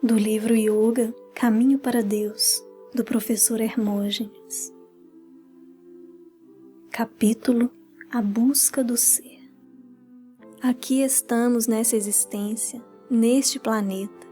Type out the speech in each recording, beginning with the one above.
Do livro Yoga, Caminho para Deus, do professor Hermógenes. Capítulo A Busca do Ser. Aqui estamos nessa existência, neste planeta,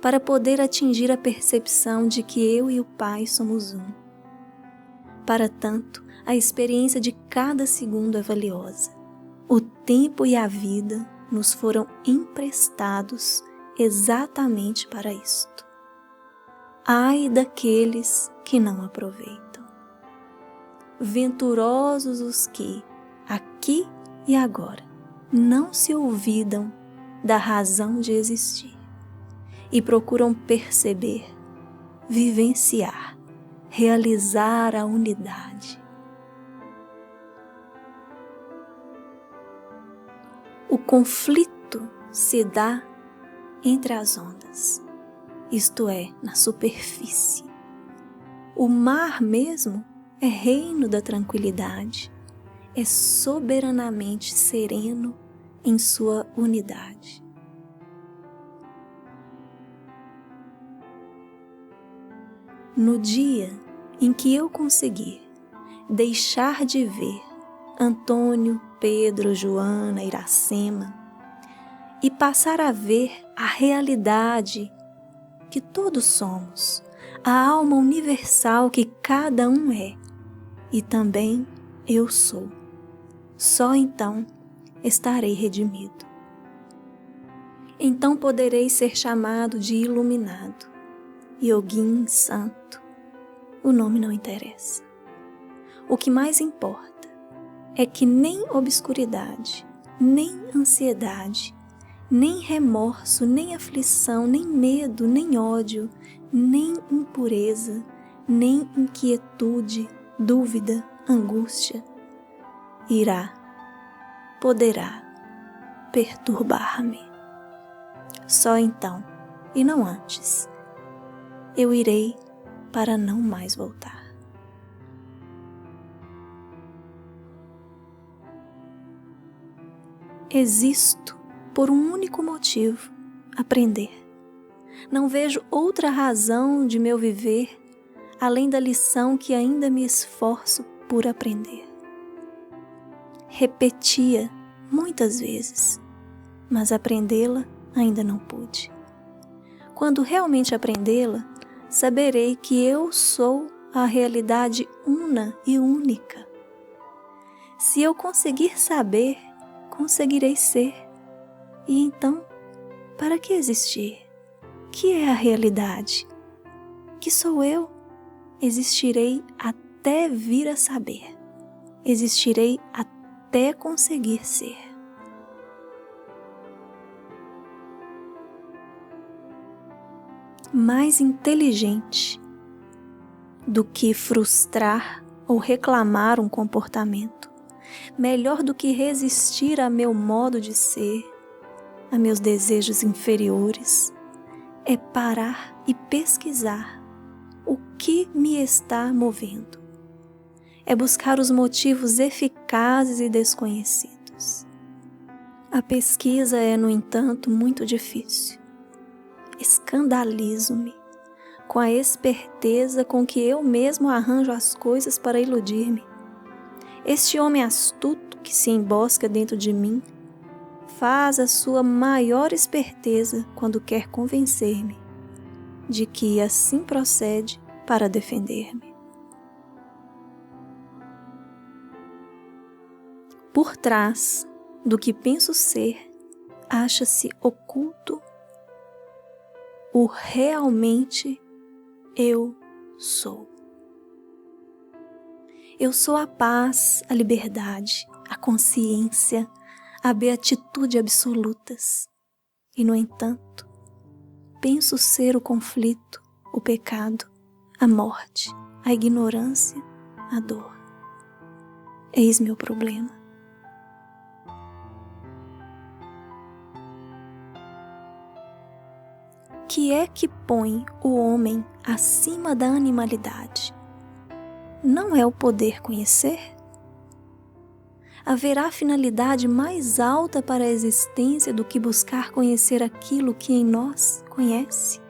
para poder atingir a percepção de que eu e o Pai somos um. Para tanto, a experiência de cada segundo é valiosa. O tempo e a vida nos foram emprestados exatamente para isto. Ai daqueles que não aproveitam. Venturosos os que, aqui e agora, não se olvidam da razão de existir e procuram perceber, vivenciar, realizar a unidade. O conflito se dá entre as ondas, isto é, na superfície. O mar mesmo é reino da tranquilidade, é soberanamente sereno em sua unidade. No dia em que eu conseguir deixar de ver Antônio, Pedro, Joana, Iracema e passar a ver a realidade que todos somos, a alma universal que cada um é e também eu sou, só então estarei redimido. Então poderei ser chamado de iluminado, Yogin santo. O nome não interessa. O que mais importa é que nem obscuridade, nem ansiedade, nem remorso, nem aflição, nem medo, nem ódio, nem impureza, nem inquietude, dúvida, angústia, poderá perturbar-me. Só então, e não antes, eu irei para não mais voltar. Existo por um único motivo: aprender. Não vejo outra razão de meu viver além da lição que ainda me esforço por aprender. Repetia muitas vezes, mas aprendê-la ainda não pude. Quando realmente aprendê-la, saberei que eu sou a realidade una e única. Se eu conseguir saber, conseguirei ser. E então, para que existir? Que é a realidade? Que sou eu? Existirei até vir a saber. Existirei até conseguir ser. Mais inteligente do que frustrar ou reclamar um comportamento, melhor do que resistir a meu modo de ser, a meus desejos inferiores, é parar e pesquisar o que me está movendo. É buscar os motivos eficazes e desconhecidos. A pesquisa é, no entanto, muito difícil. Escandalizo-me com a esperteza com que eu mesmo arranjo as coisas para iludir-me. Este homem astuto que se embosca dentro de mim faz a sua maior esperteza quando quer convencer-me de que assim procede para defender-me. Por trás do que penso ser, acha-se oculto o realmente eu sou. Eu sou a paz, a liberdade, a consciência, a beatitude absolutas. E, no entanto, penso ser o conflito, o pecado, a morte, a ignorância, a dor. Eis meu problema. Que é que põe o homem acima da animalidade? Não é o poder conhecer? Haverá finalidade mais alta para a existência do que buscar conhecer aquilo que em nós conhece?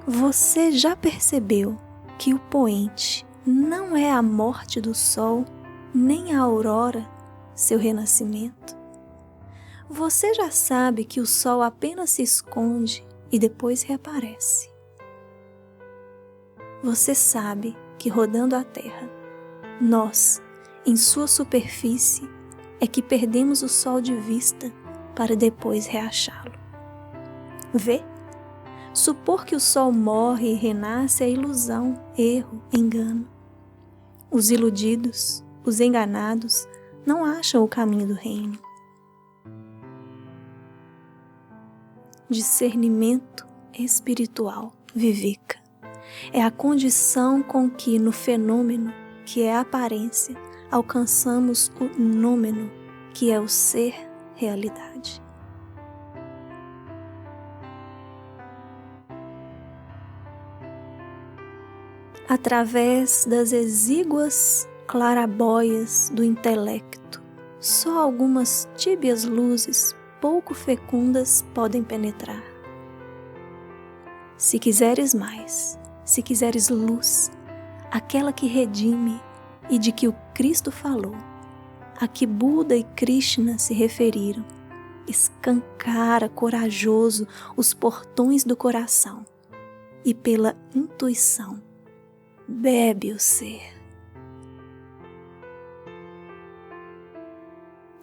Você já percebeu que o poente não é a morte do sol, nem a aurora, seu renascimento? Você já sabe que o sol apenas se esconde e depois reaparece. Você sabe que rodando a terra, nós, em sua superfície, é que perdemos o sol de vista para depois reachá-lo. Vê? Supor que o sol morre e renasce é ilusão, erro, engano. Os iludidos, os enganados, não acham o caminho do reino. Discernimento espiritual, vivica, é a condição com que no fenômeno, que é a aparência, alcançamos o nômeno, que é o ser realidade. Através das exíguas clarabóias do intelecto, só algumas tíbias luzes pouco fecundas podem penetrar. Se quiseres mais, se quiseres luz, aquela que redime e de que o Cristo falou, a que Buda e Krishna se referiram, escancara corajoso os portões do coração e pela intuição bebe o ser.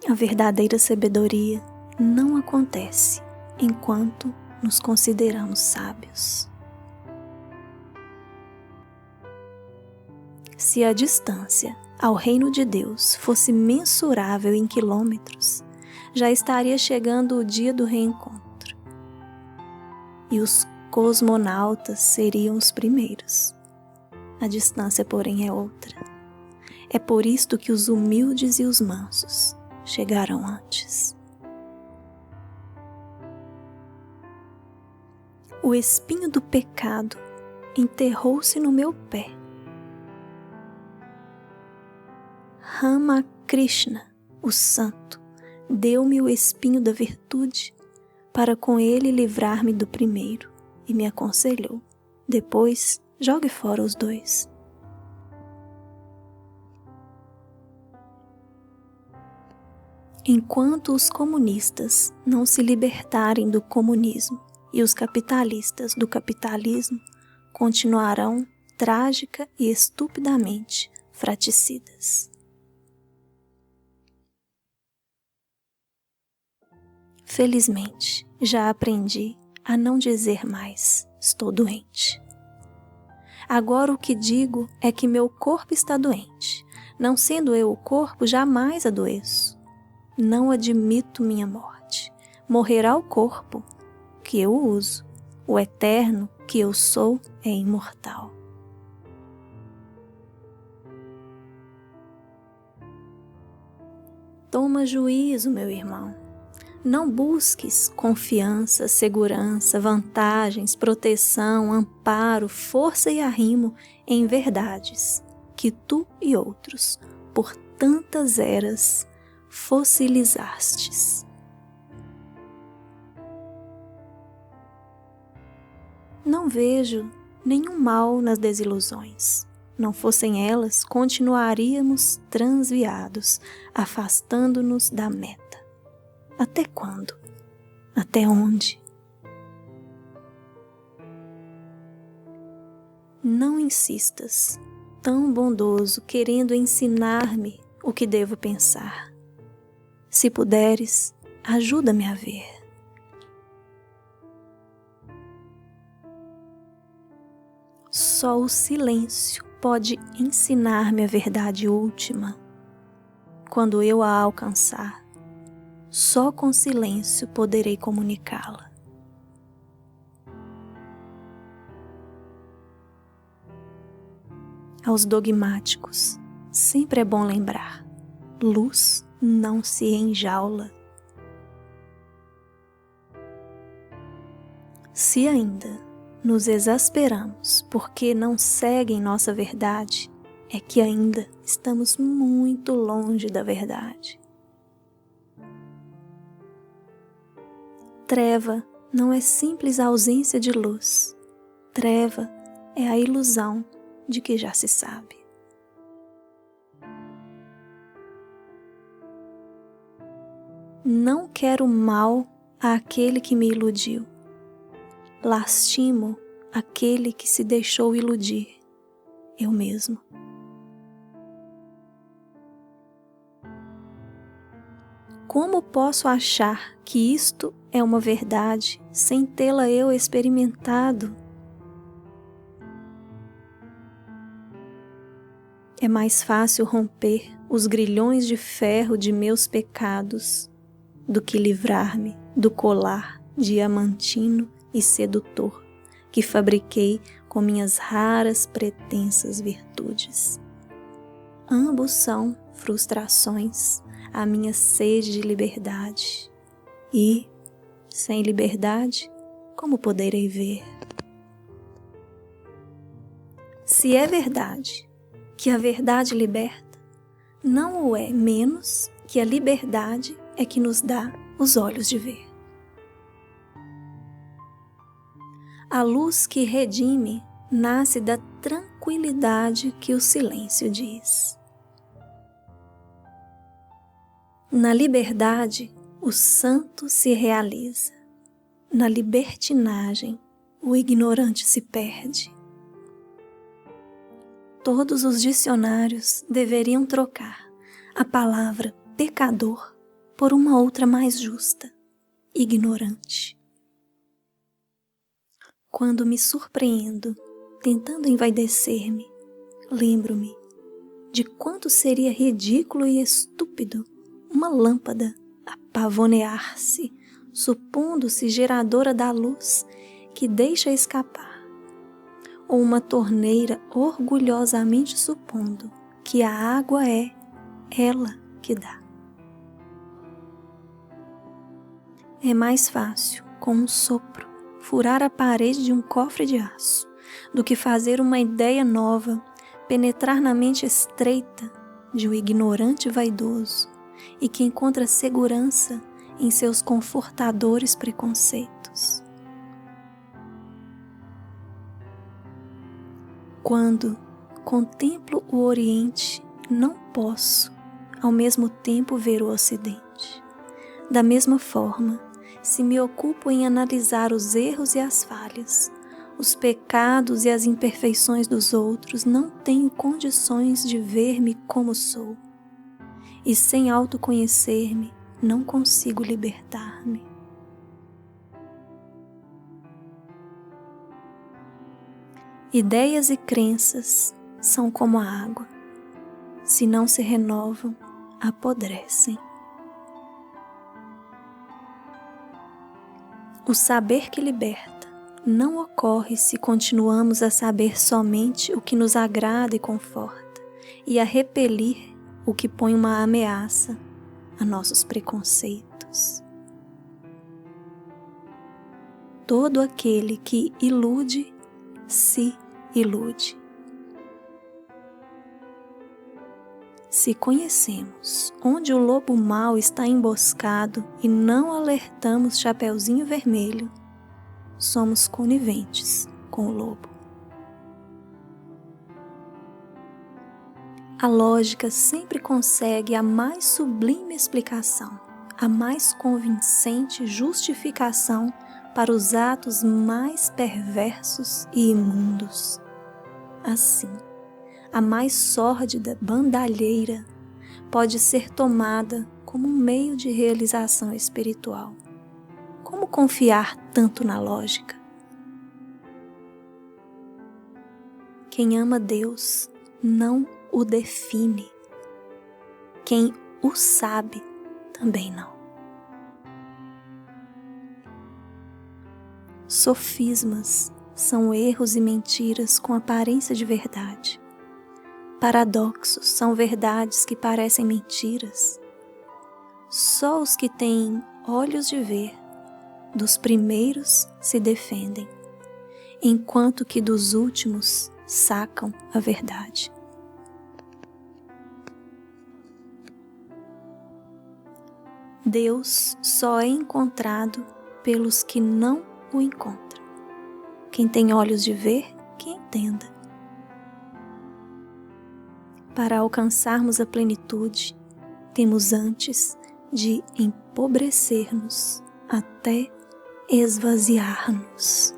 A verdadeira sabedoria não acontece enquanto nos consideramos sábios. Se a distância ao reino de Deus fosse mensurável em quilômetros, já estaria chegando o dia do reencontro. E os cosmonautas seriam os primeiros. A distância, porém, é outra. É por isto que os humildes e os mansos chegaram antes. O espinho do pecado enterrou-se no meu pé. Ramakrishna, o santo, deu-me o espinho da virtude para com ele livrar-me do primeiro e me aconselhou: depois jogue fora os dois. Enquanto os comunistas não se libertarem do comunismo e os capitalistas do capitalismo, continuarão trágica e estupidamente fraticidas. Felizmente, já aprendi a não dizer mais: estou doente. Agora o que digo é que meu corpo está doente. Não sendo eu o corpo, jamais adoeço. Não admito minha morte. Morrerá o corpo, que eu uso. O eterno, que eu sou, é imortal. Toma juízo, meu irmão. Não busques confiança, segurança, vantagens, proteção, amparo, força e arrimo em verdades que tu e outros, por tantas eras, fossilizastes. Não vejo nenhum mal nas desilusões. Não fossem elas, continuaríamos transviados, afastando-nos da meta. Até quando? Até onde? Não insistas, tão bondoso, querendo ensinar-me o que devo pensar. Se puderes, ajuda-me a ver. Só o silêncio pode ensinar-me a verdade última. Quando eu a alcançar, só com silêncio poderei comunicá-la. Aos dogmáticos, sempre é bom lembrar: luz não se enjaula. Se ainda nos exasperamos porque não seguem nossa verdade, é que ainda estamos muito longe da verdade. Treva não é simples ausência de luz. Treva é a ilusão de que já se sabe. Não quero mal àquele que me iludiu. Lastimo aquele que se deixou iludir, eu mesmo. Como posso achar que isto é uma verdade sem tê-la eu experimentado? É mais fácil romper os grilhões de ferro de meus pecados do que livrar-me do colar diamantino e sedutor que fabriquei com minhas raras pretensas virtudes. Ambos são frustrações à minha sede de liberdade e, sem liberdade, como poderei ver? Se é verdade que a verdade liberta, não o é menos que a liberdade é que nos dá os olhos de ver. A luz que redime nasce da tranquilidade que o silêncio diz. Na liberdade, o santo se realiza. Na libertinagem, o ignorante se perde. Todos os dicionários deveriam trocar a palavra pecador por uma outra mais justa, ignorante. Quando me surpreendo, tentando envaidecer-me, lembro-me de quanto seria ridículo e estúpido uma lâmpada a pavonear-se, supondo-se geradora da luz que deixa escapar, ou uma torneira orgulhosamente supondo que a água é ela que dá. É mais fácil, com um sopro, furar a parede de um cofre de aço, do que fazer uma ideia nova penetrar na mente estreita de um ignorante vaidoso e que encontra segurança em seus confortadores preconceitos. Quando contemplo o Oriente, não posso, ao mesmo tempo, ver o Ocidente. Da mesma forma, se me ocupo em analisar os erros e as falhas, os pecados e as imperfeições dos outros, não tenho condições de ver-me como sou. E sem autoconhecer-me, não consigo libertar-me. Ideias e crenças são como a água. Se não se renovam, apodrecem. O saber que liberta não ocorre se continuamos a saber somente o que nos agrada e conforta, e a repelir o que põe uma ameaça a nossos preconceitos. Todo aquele que ilude, se ilude. Se conhecemos onde o lobo mau está emboscado e não alertamos Chapeuzinho Vermelho, somos coniventes com o lobo. A lógica sempre consegue a mais sublime explicação, a mais convincente justificação para os atos mais perversos e imundos. Assim, a mais sórdida bandalheira pode ser tomada como um meio de realização espiritual. Como confiar tanto na lógica? Quem ama Deus não o define. Quem o sabe também não. Sofismas são erros e mentiras com aparência de verdade. Paradoxos são verdades que parecem mentiras. Só os que têm olhos de ver dos primeiros se defendem, enquanto que dos últimos sacam a verdade. Deus só é encontrado pelos que não o encontram. Quem tem olhos de ver, que entenda. Para alcançarmos a plenitude, temos antes de empobrecer-nos até esvaziar-nos.